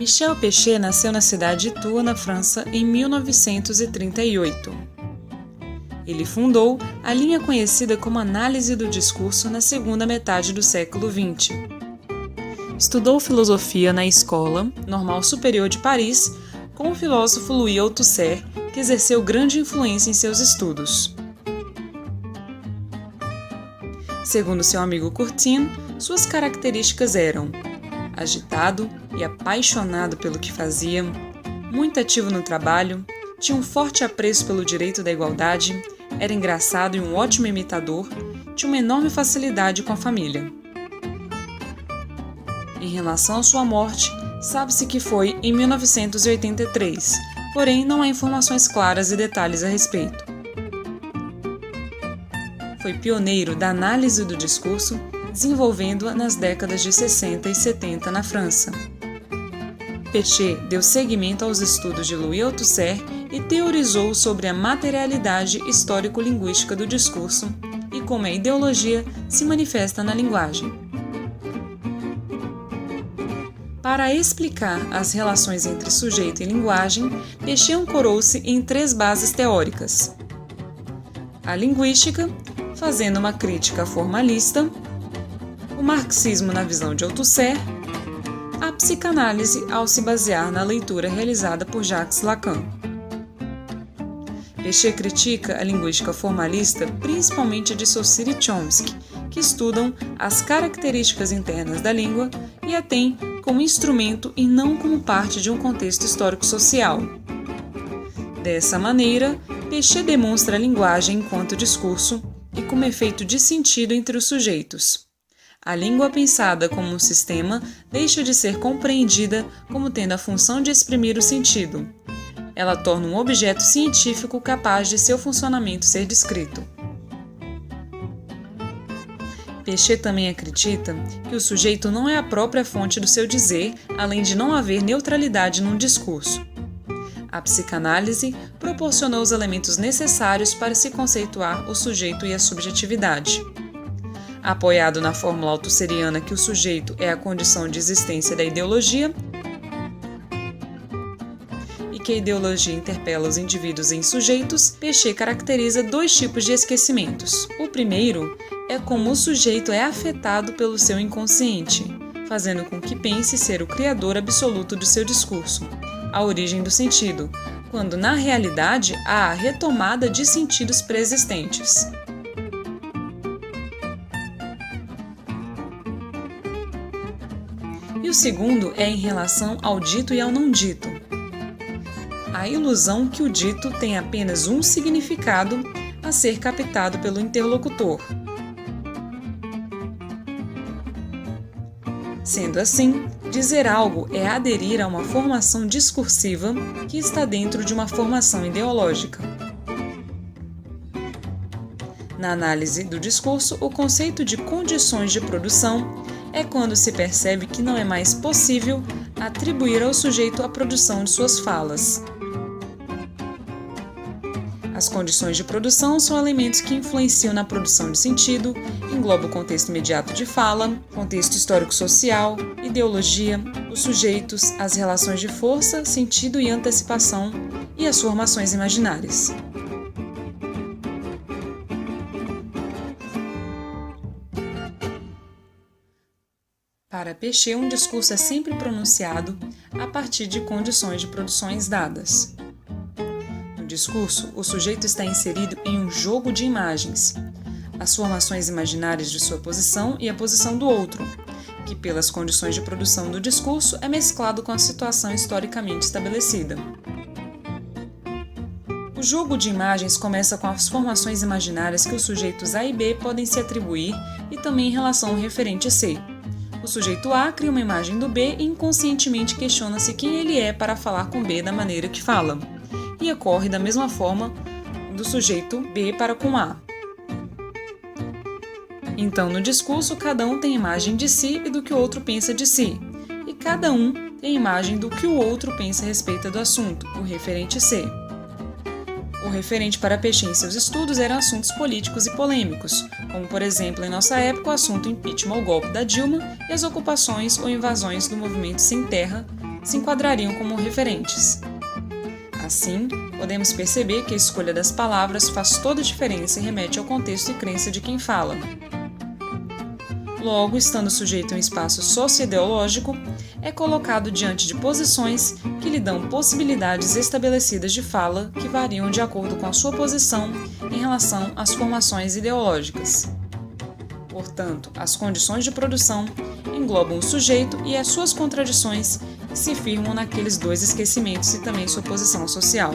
Michel Pechet nasceu na cidade de Tours, na França, em 1938. Ele fundou a linha conhecida como análise do discurso na segunda metade do século XX. Estudou filosofia na Escola Normal Superior de Paris com o filósofo Louis Althusser, que exerceu grande influência em seus estudos. Segundo seu amigo Courtine, suas características eram agitado e apaixonado pelo que fazia, muito ativo no trabalho, tinha um forte apreço pelo direito da igualdade, era engraçado e um ótimo imitador, tinha uma enorme facilidade com a família. Em relação à sua morte, sabe-se que foi em 1983, porém não há informações claras e detalhes a respeito. Foi pioneiro da análise do discurso, desenvolvendo-a nas décadas de 60 e 70 na França. Pechet deu seguimento aos estudos de Louis Althusser e teorizou sobre a materialidade histórico-linguística do discurso e como a ideologia se manifesta na linguagem. Para explicar as relações entre sujeito e linguagem, Pechet ancorou-se em 3 bases teóricas: a linguística, fazendo uma crítica formalista, o marxismo na visão de Althusser, a psicanálise ao se basear na leitura realizada por Jacques Lacan. Pechet critica a linguística formalista, principalmente de Saussure e Chomsky, que estudam as características internas da língua e a têm como instrumento e não como parte de um contexto histórico-social. Dessa maneira, Pechet demonstra a linguagem enquanto discurso e como efeito de sentido entre os sujeitos. A língua pensada como um sistema deixa de ser compreendida como tendo a função de exprimir o sentido. Ela torna um objeto científico capaz de seu funcionamento ser descrito. Pechet também acredita que o sujeito não é a própria fonte do seu dizer, além de não haver neutralidade num discurso. A psicanálise proporcionou os elementos necessários para se conceituar o sujeito e a subjetividade. Apoiado na fórmula althusseriana que o sujeito é a condição de existência da ideologia e que a ideologia interpela os indivíduos em sujeitos, Pechet caracteriza 2 tipos de esquecimentos. O primeiro é como o sujeito é afetado pelo seu inconsciente, fazendo com que pense ser o criador absoluto do seu discurso, a origem do sentido, quando na realidade há a retomada de sentidos preexistentes. E o segundo é em relação ao dito e ao não dito. A ilusão que o dito tem apenas um significado a ser captado pelo interlocutor. Sendo assim, dizer algo é aderir a uma formação discursiva que está dentro de uma formação ideológica. Na análise do discurso, o conceito de condições de produção é quando se percebe que não é mais possível atribuir ao sujeito a produção de suas falas. As condições de produção são elementos que influenciam na produção de sentido, engloba o contexto imediato de fala, contexto histórico-social, ideologia, os sujeitos, as relações de força, sentido e antecipação e as formações imaginárias. Para Pechet, um discurso é sempre pronunciado a partir de condições de produções dadas. No discurso, o sujeito está inserido em um jogo de imagens, as formações imaginárias de sua posição e a posição do outro, que pelas condições de produção do discurso é mesclado com a situação historicamente estabelecida. O jogo de imagens começa com as formações imaginárias que os sujeitos A e B podem se atribuir e também em relação ao referente C. O sujeito A cria uma imagem do B e inconscientemente questiona-se quem ele é para falar com B da maneira que fala, e ocorre da mesma forma do sujeito B para com A. Então, no discurso, cada um tem imagem de si e do que o outro pensa de si, e cada um tem imagem do que o outro pensa a respeito do assunto, o referente C. O referente para Pechet em seus estudos eram assuntos políticos e polêmicos, como, por exemplo, em nossa época, o assunto impeachment ao golpe da Dilma e as ocupações ou invasões do movimento Sem Terra se enquadrariam como referentes. Assim, podemos perceber que a escolha das palavras faz toda a diferença e remete ao contexto e crença de quem fala. Logo, estando sujeito a um espaço socioideológico, é colocado diante de posições que lhe dão possibilidades estabelecidas de fala que variam de acordo com a sua posição em relação às formações ideológicas. Portanto, as condições de produção englobam o sujeito e as suas contradições que se firmam naqueles dois esquecimentos e também sua posição social.